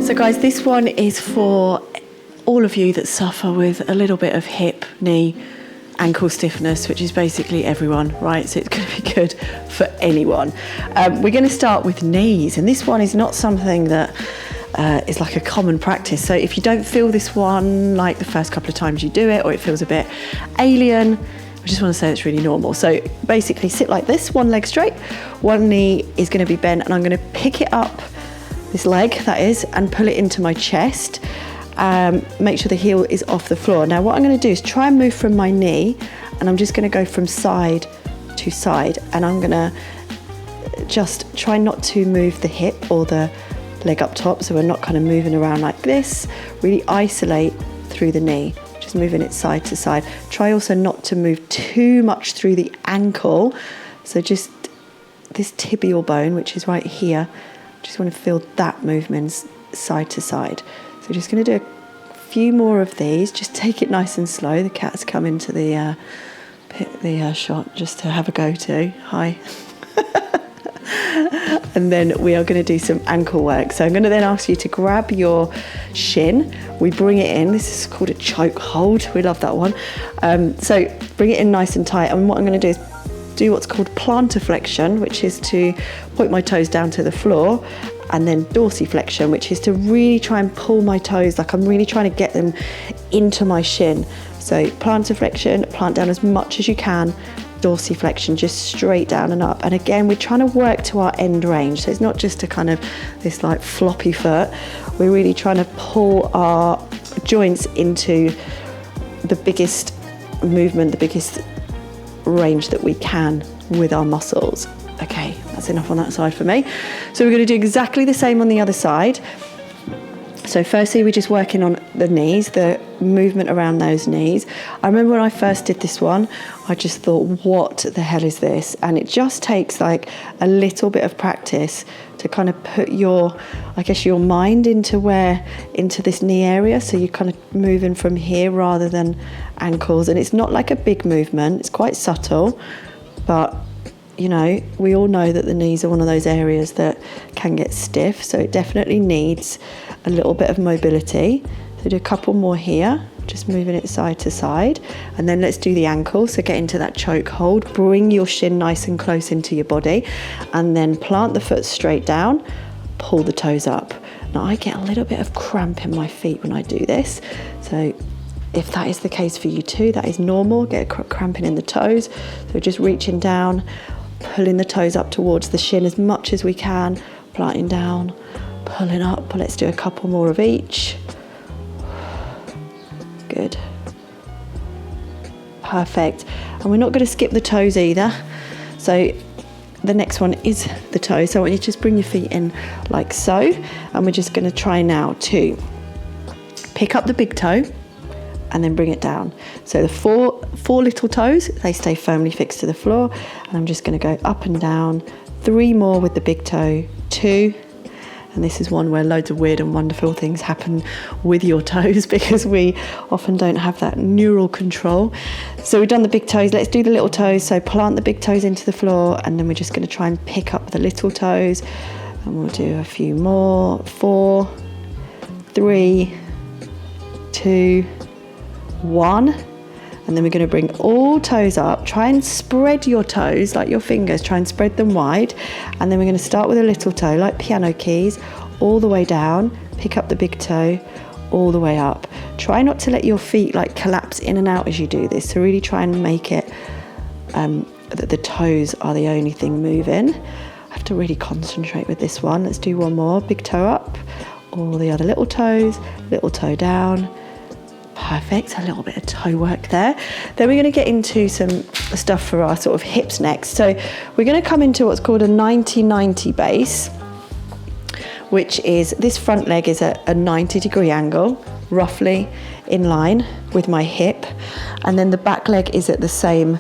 So guys, this one is for all of you that suffer with a little bit of hip, knee, ankle stiffness, which is basically everyone, right? So it's going to be good for anyone. We're going to start with knees, and this one is not something that is like a common practice. So if you don't feel this one like the first couple of times you do it, or it feels a bit alien, I just want to say it's really normal. So basically sit like this, one leg straight, one knee is going to be bent, and I'm going to pick it up, this leg that is, and pull it into my chest. Make sure the heel is off the floor. Now what I'm going to do is try and move from my knee, and I'm just going to go from side to side, and I'm going to just try not to move the hip or the leg up top, so we're not kind of moving around like this. Really isolate through the knee, just moving it side to side. Try also not to move too much through the ankle, so just this tibial bone, which is right here, just want to feel that movement side to side. So just going to do a few more of these. Just take it nice and slow. The cat's come into the shot just to have a go to. Hi. And then we are going to do some ankle work. So I'm going to then ask you to grab your shin. We bring it in. This is called a choke hold. We love that one. So bring it in nice and tight. And what I'm going to do is do what's called plantar flexion, which is to point my toes down to the floor, and then dorsiflexion, which is to really try and pull my toes, like I'm really trying to get them into my shin. So plantar flexion, plant down as much as you can, dorsiflexion, just straight down and up. And again, we're trying to work to our end range. So it's not just a kind of this like floppy foot. We're really trying to pull our joints into the biggest movement, the biggest range that we can with our muscles. Okay, that's enough on that side for me. So we're going to do exactly the same on the other side. So firstly, we're just working on the knees, the movement around those knees. I remember when I first did this one, I just thought, what the hell is this? And it just takes like a little bit of practice to kind of put your, I guess, your mind into this knee area. So you're kind of moving from here rather than ankles. And it's not like a big movement. It's quite subtle, but you know, we all know that the knees are one of those areas that can get stiff. So it definitely needs a little bit of mobility. So do a couple more here, just moving it side to side. And then let's do the ankle. So get into that choke hold, bring your shin nice and close into your body, and then plant the foot straight down, pull the toes up. Now I get a little bit of cramp in my feet when I do this. So if that is the case for you too, that is normal. Get a cramping in the toes. So just reaching down, pulling the toes up towards the shin as much as we can, planting down, pulling up. Let's do a couple more of each. Good. Perfect. And we're not going to skip the toes either. So the next one is the toes. So I want you to just bring your feet in like so. And we're just going to try now to pick up the big toe and then bring it down. So the four little toes, they stay firmly fixed to the floor. And I'm just going to go up and down. 3 more with the big toe. 2. And this is one where loads of weird and wonderful things happen with your toes because we often don't have that neural control. So we've done the big toes. Let's do the little toes. So plant the big toes into the floor, and then we're just going to try and pick up the little toes. And we'll do a few more. 4, 3, 2, 1. And then we're going to bring all toes up. Try and spread your toes, like your fingers, try and spread them wide. And then we're going to start with a little toe, like piano keys, all the way down, pick up the big toe, all the way up. Try not to let your feet like collapse in and out as you do this. So really try and make it that the toes are the only thing moving. I have to really concentrate with this one. Let's do one more. Big toe up, all the other little toes, little toe down. Perfect, a little bit of toe work there. Then we're going to get into some stuff for our sort of hips next. So we're going to come into what's called a 90-90 base, which is this front leg is at a 90-degree angle, roughly in line with my hip. and then the back leg is at the same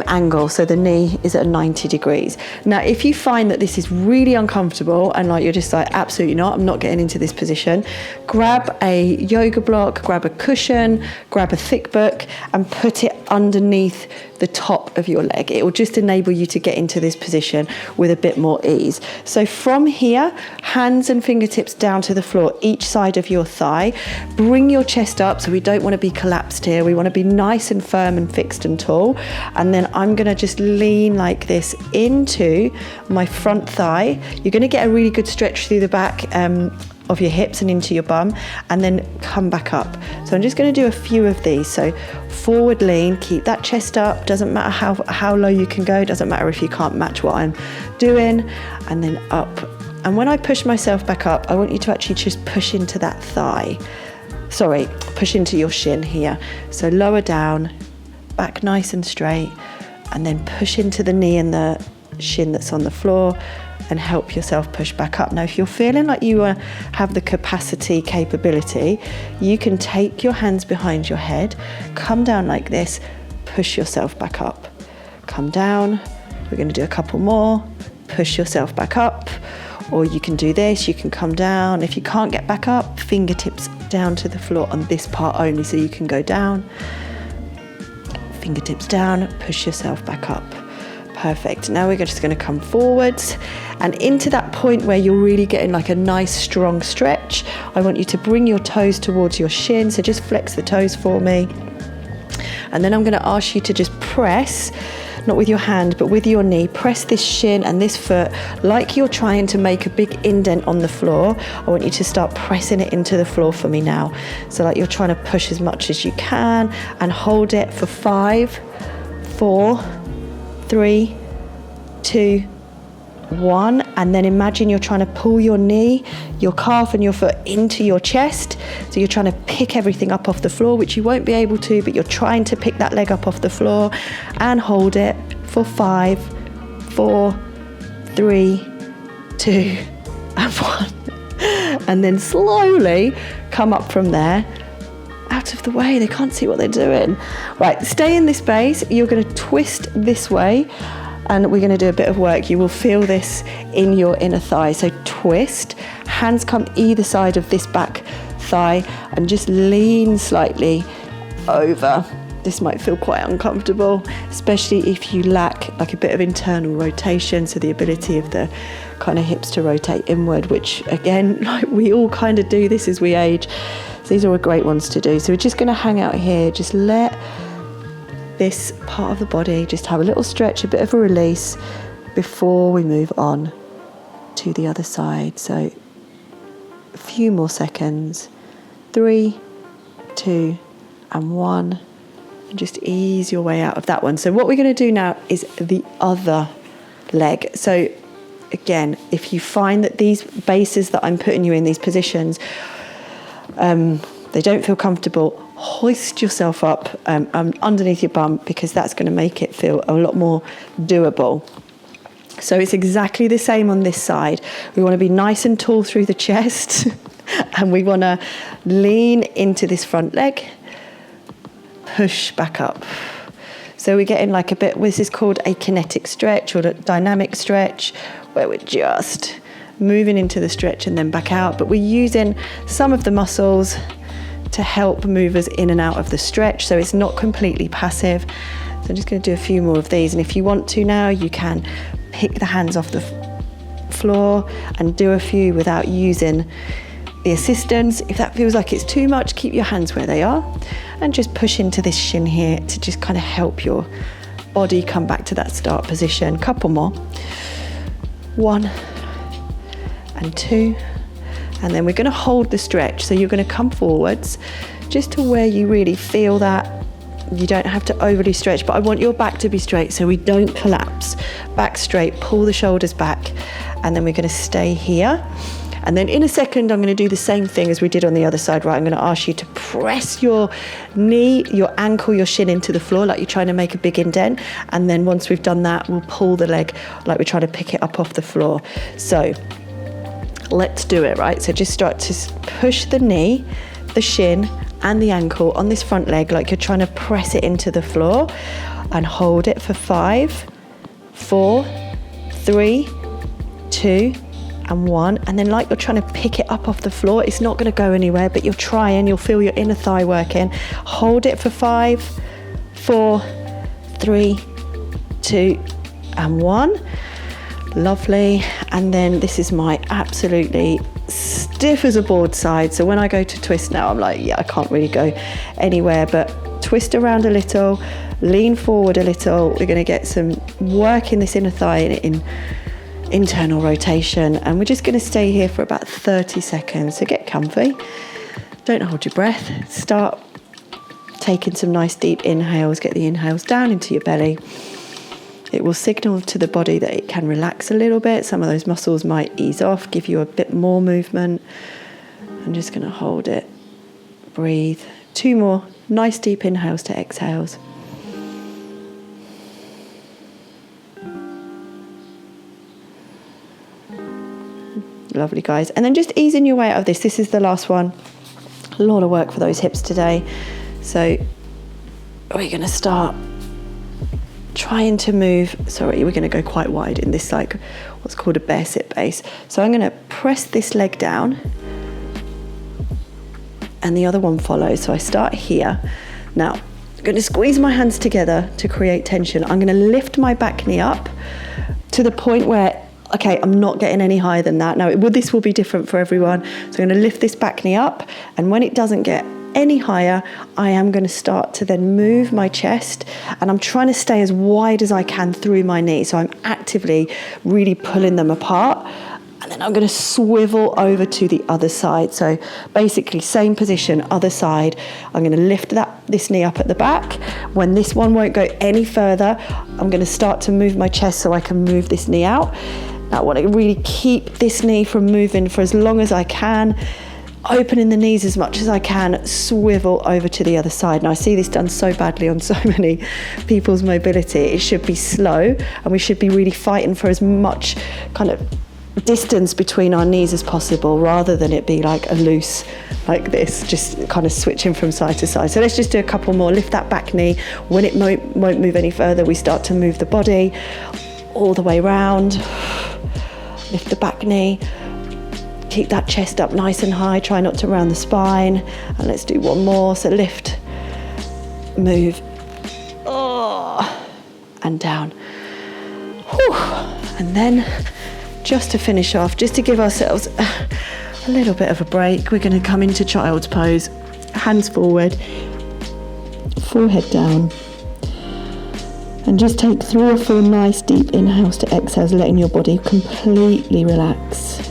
angle, so the knee is at 90 degrees. Now, if you find that this is really uncomfortable and like you're just like, absolutely not, I'm not getting into this position, grab a yoga block, grab a cushion, grab a thick book and put it underneath the top of your leg. It will just enable you to get into this position with a bit more ease. So from here, hands and fingertips down to the floor, each side of your thigh. Bring your chest up, so we don't want to be collapsed here. We want to be nice and firm and fixed and tall. And then I'm going to just lean like this into my front thigh. You're going to get a really good stretch through the back of your hips and into your bum, and then come back up. So I'm just going to do a few of these. So forward lean, keep that chest up, doesn't matter how low you can go, doesn't matter if you can't match what I'm doing, and then up. And when I push myself back up, I want you to actually just push into that thigh. Sorry, push into your shin here. So lower down, back nice and straight, and then push into the knee and the shin that's on the floor, and help yourself push back up. Now, if you're feeling like you have the capability, you can take your hands behind your head, come down like this, push yourself back up. Come down, we're going to do a couple more, push yourself back up, or you can do this, you can come down. If you can't get back up, fingertips down to the floor on this part only, so you can go down, fingertips down, push yourself back up. Perfect. Now we're just going to come forwards and into that point where you're really getting like a nice strong stretch. I want you to bring your toes towards your shin, so just flex the toes for me. And then I'm going to ask you to just press, not with your hand but with your knee, press this shin and this foot like you're trying to make a big indent on the floor. I want you to start pressing it into the floor for me now. So like you're trying to push as much as you can, and hold it for 5, 4, 3, 2, 1, and then imagine you're trying to pull your knee, your calf and your foot into your chest. So you're trying to pick everything up off the floor, which you won't be able to, but you're trying to pick that leg up off the floor, and hold it for 5, 4, 3, 2, and 1. And then slowly come up from there. Out of the way, they can't see what they're doing. Right, stay in this space. You're going to twist this way, and we're going to do a bit of work. You will feel this in your inner thigh. So twist, hands come either side of this back thigh, and just lean slightly over. This might feel quite uncomfortable, especially if you lack like a bit of internal rotation, so the ability of the kind of hips to rotate inward, which again, like we all kind of do this as we age. These are great ones to do. So we're just going to hang out here. Just let this part of the body just have a little stretch, a bit of a release before we move on to the other side. So a few more seconds. 3, 2, and 1. And just ease your way out of that one. So what we're going to do now is the other leg. So again, if you find that these bases that I'm putting you in, these positions, they don't feel comfortable, hoist yourself up underneath your bum, because that's going to make it feel a lot more doable. So it's exactly the same on this side. We want to be nice and tall through the chest and we want to lean into this front leg, push back up. So we're getting like a bit, this is called a kinetic stretch or a dynamic stretch, where we're just moving into the stretch and then back out, but we're using some of the muscles to help move us in and out of the stretch, so it's not completely passive. So I'm just going to do a few more of these, and if you want to now, you can pick the hands off the floor and do a few without using the assistance. If that feels like it's too much, keep your hands where they are and just push into this shin here to just kind of help your body come back to that start position. Couple more. 1 and 2, and then we're going to hold the stretch. So you're going to come forwards just to where you really feel that. You don't have to overly stretch, but I want your back to be straight so we don't collapse. Back straight, pull the shoulders back, and then we're going to stay here. And then in a second, I'm going to do the same thing as we did on the other side, right? I'm going to ask you to press your knee, your ankle, your shin into the floor like you're trying to make a big indent. And then once we've done that, we'll pull the leg like we're trying to pick it up off the floor. So let's do it, right? So just start to push the knee, the shin, and the ankle on this front leg like you're trying to press it into the floor, and hold it for 5, 4, 3, 2, and 1. And then like you're trying to pick it up off the floor. It's not going to go anywhere, but you'll try and you'll feel your inner thigh working. Hold it for 5, 4, 3, 2, and 1. Lovely. And then this is my absolutely stiff as a board side. So when I go to twist now, I'm like, yeah, I can't really go anywhere, but twist around a little, lean forward a little. We're going to get some work in this inner thigh in internal rotation, and we're just going to stay here for about 30 seconds. So get comfy, don't hold your breath, start taking some nice deep inhales. Get the inhales down into your belly. It will signal to the body that it can relax a little bit. Some of those muscles might ease off, give you a bit more movement. I'm just going to hold it, breathe. 2 more nice deep inhales to exhales. Lovely, guys. And then just easing your way out of this. This is the last one. A lot of work for those hips today. So we're going to start trying to move. Sorry, we're going to go quite wide in this, like what's called a bear sit base. So I'm going to press this leg down and the other one follows. So I start here. Now I'm going to squeeze my hands together to create tension. I'm going to lift my back knee up to the point where, okay, I'm not getting any higher than that. Now, this will be different for everyone. So I'm going to lift this back knee up, and when it doesn't get any higher, I am going to start to then move my chest, and I'm trying to stay as wide as I can through my knee. So I'm actively really pulling them apart, and then I'm going to swivel over to the other side. So basically, same position, other side. I'm going to lift this knee up at the back. When this one won't go any further, I'm going to start to move my chest so I can move this knee out. Now, I want to really keep this knee from moving for as long as I can, opening the knees as much as I can, swivel over to the other side. Now, I see this done so badly on so many people's mobility. It should be slow, and we should be really fighting for as much kind of distance between our knees as possible, rather than it be like a loose, like this, just kind of switching from side to side. So let's just do a couple more. Lift that back knee. When it won't move any further, we start to move the body all the way round. Lift the back knee, keep that chest up nice and high, try not to round the spine, and let's do one more. So lift, move, and down. Whew. And then just to finish off, just to give ourselves a little bit of a break, we're going to come into child's pose, hands forward, forehead down. And just take 3 or 4 nice deep inhales to exhales, letting your body completely relax.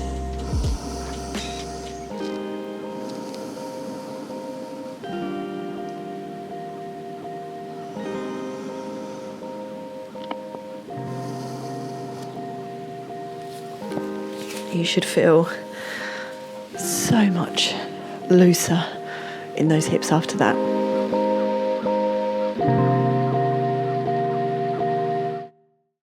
You should feel so much looser in those hips after that.